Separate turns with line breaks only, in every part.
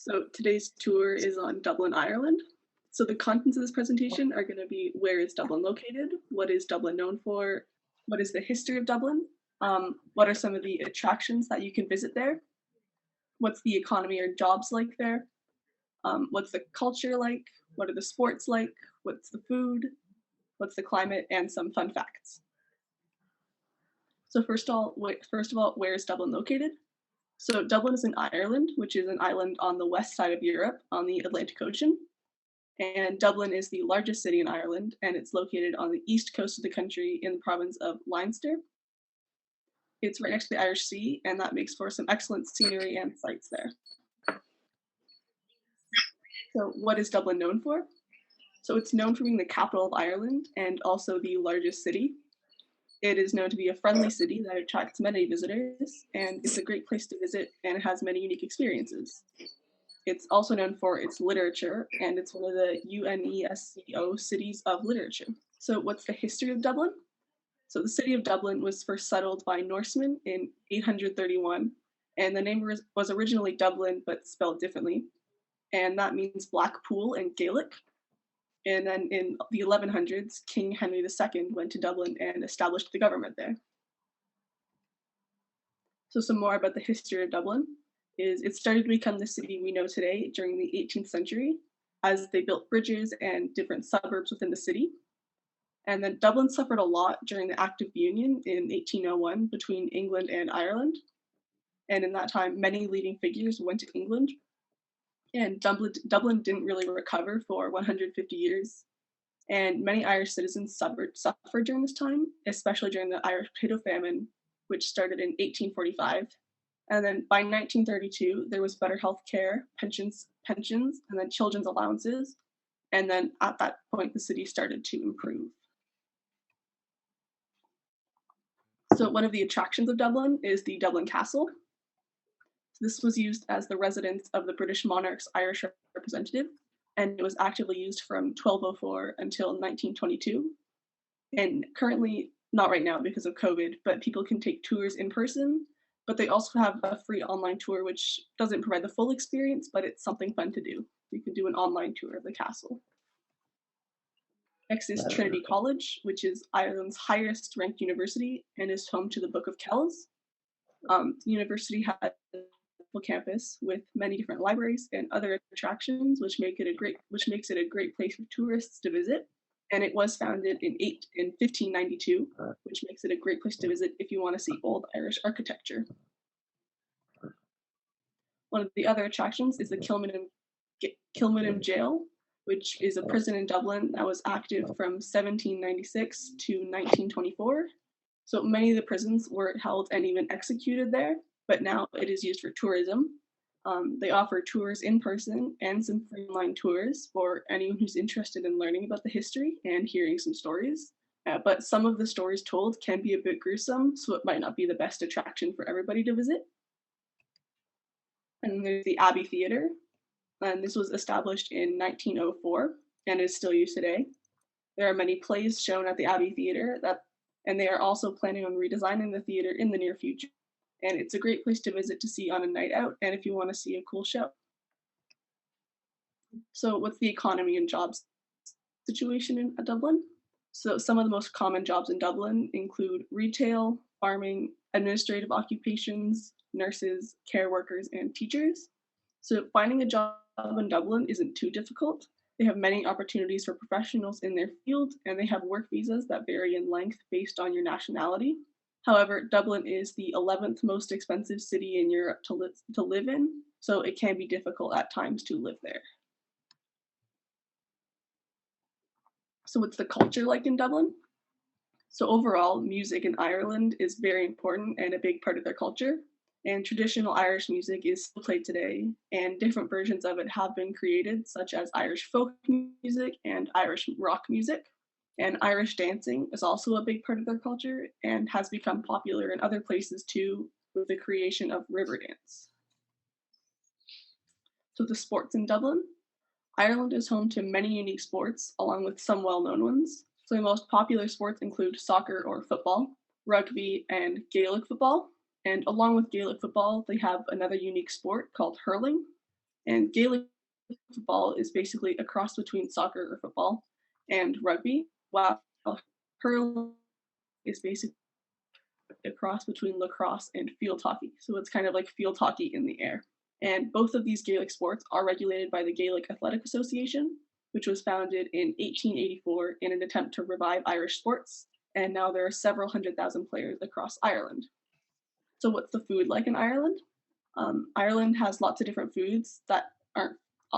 So today's tour is on Dublin, Ireland. So the contents of this presentation are going to be where is Dublin located, what is Dublin known for, what is the history of Dublin, what are some of the attractions that you can visit there, what's the economy or jobs like there, what's the culture like, what are the sports like, what's the food, what's the climate, and some fun facts. So first of all, where is Dublin located? So Dublin is in Ireland, which is an island on the west side of Europe on the Atlantic Ocean. And Dublin is the largest city in Ireland, and it's located on the east coast of the country in the province of Leinster. It's right next to the Irish Sea, and that makes for some excellent scenery and sights there. So, what is Dublin known for? So, it's known for being the capital of Ireland and also the largest city. It is known to be a friendly city that attracts many visitors, and it's a great place to visit, and it has many unique experiences. It's also known for its literature, and it's one of the UNESCO cities of literature. So, what's the history of Dublin? So, the city of Dublin was first settled by Norsemen in 831, and the name was originally Dublin but spelled differently, and that means Black Pool in Gaelic. And then in the 1100s, King Henry II went to Dublin and established the government there. So, some more about the history of Dublin is it started to become the city we know today during the 18th century as they built bridges and different suburbs within the city. And then Dublin suffered a lot during the Act of Union in 1801 between England and Ireland. And in that time, many leading figures went to England. And Dublin didn't really recover for 150 years. And many Irish citizens suffered during this time, especially during the Irish potato famine, which started in 1845. And then by 1932, there was better health care, pensions, and then children's allowances. And then at that point, the city started to improve. So one of the attractions of Dublin is the Dublin Castle. This was used as the residence of the British monarch's Irish representative, and it was actively used from 1204 until 1922. And currently, not right now because of COVID, but people can take tours in person, but they also have a free online tour, which doesn't provide the full experience, but it's something fun to do. You can do an online tour of the castle. Next is Trinity College, which is Ireland's highest ranked university and is home to the Book of Kells. The university has a full campus with many different libraries and other attractions, which makes it a great place for tourists to visit. And it was founded in 1592, which makes it a great place to visit if you want to see old Irish architecture. One of the other attractions is the Kilmainham Jail, which is a prison in Dublin that was active from 1796 to 1924. So many of the prisons were held and even executed there, but now it is used for tourism. They offer tours in person and some free online tours for anyone who's interested in learning about the history and hearing some stories. But some of the stories told can be a bit gruesome, so it might not be the best attraction for everybody to visit. And there's the Abbey Theatre, and this was established in 1904 and is still used today. There are many plays shown at the Abbey Theatre, and they are also planning on redesigning the theatre in the near future. And it's a great place to visit to see on a night out and if you want to see a cool show. So what's the economy and jobs situation in Dublin? So some of the most common jobs in Dublin include retail, farming, administrative occupations, nurses, care workers, and teachers. So finding a job in Dublin isn't too difficult. They have many opportunities for professionals in their field, and they have work visas that vary in length based on your nationality. However, Dublin is the 11th most expensive city in Europe to live in, so it can be difficult at times to live there. So what's the culture like in Dublin? So overall, music in Ireland is very important and a big part of their culture. And traditional Irish music is still played today, and different versions of it have been created, such as Irish folk music and Irish rock music. And Irish dancing is also a big part of their culture and has become popular in other places too, with the creation of river dance. So the sports in Dublin. Ireland is home to many unique sports, along with some well-known ones. So the most popular sports include soccer or football, rugby, and Gaelic football. And along with Gaelic football, they have another unique sport called hurling. And Gaelic football is basically a cross between soccer or football and rugby, while hurling is basically a cross between lacrosse and field hockey. So it's kind of like field hockey in the air. And both of these Gaelic sports are regulated by the Gaelic Athletic Association, which was founded in 1884 in an attempt to revive Irish sports. And now there are several 100,000 players across Ireland. So, what's the food like in Ireland? Ireland has lots of different foods that aren't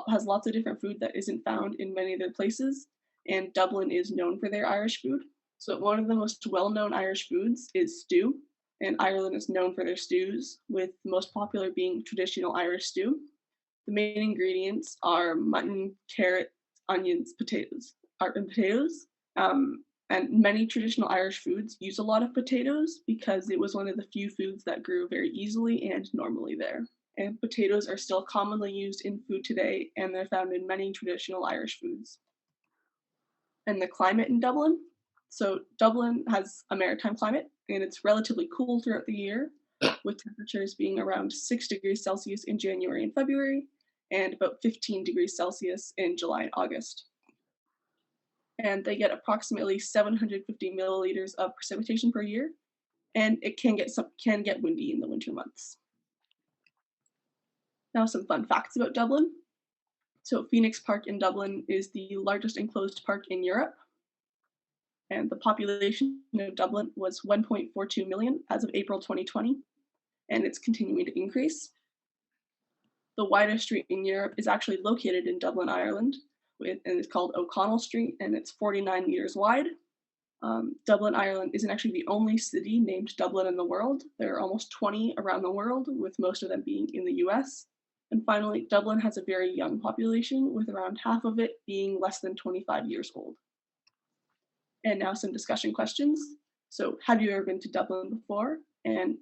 has lots of different food that isn't found in many other places, and Dublin is known for their Irish food. So one of the most well-known Irish foods is stew, and Ireland is known for their stews, with the most popular being traditional Irish stew. The main ingredients are mutton, carrots, onions, potatoes. Um, and many traditional Irish foods use a lot of potatoes because it was one of the few foods that grew very easily and normally there. And potatoes are still commonly used in food today, and they're found in many traditional Irish foods. And the climate in Dublin. So, Dublin has a maritime climate, and it's relatively cool throughout the year, with temperatures being around 6 degrees Celsius in January and February, and about 15 degrees Celsius in July and August. And they get approximately 750 milliliters of precipitation per year, and it can get windy in the winter months. Now, some fun facts about Dublin. So, Phoenix Park in Dublin is the largest enclosed park in Europe, and the population of Dublin was 1.42 million as of April 2020, and it's continuing to increase. The widest street in Europe is actually located in Dublin, Ireland, and it's called O'Connell Street, and it's 49 meters wide. Dublin, Ireland isn't actually the only city named Dublin in the world. There are almost 20 around the world, with most of them being in the US. And finally, Dublin has a very young population, with around half of it being less than 25 years old. And now some discussion questions. So, have you ever been to Dublin before?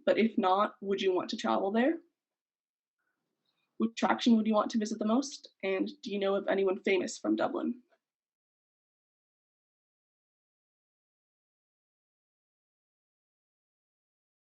But if not, would you want to travel there? Which attraction would you want to visit the most? And do you know of anyone famous from Dublin?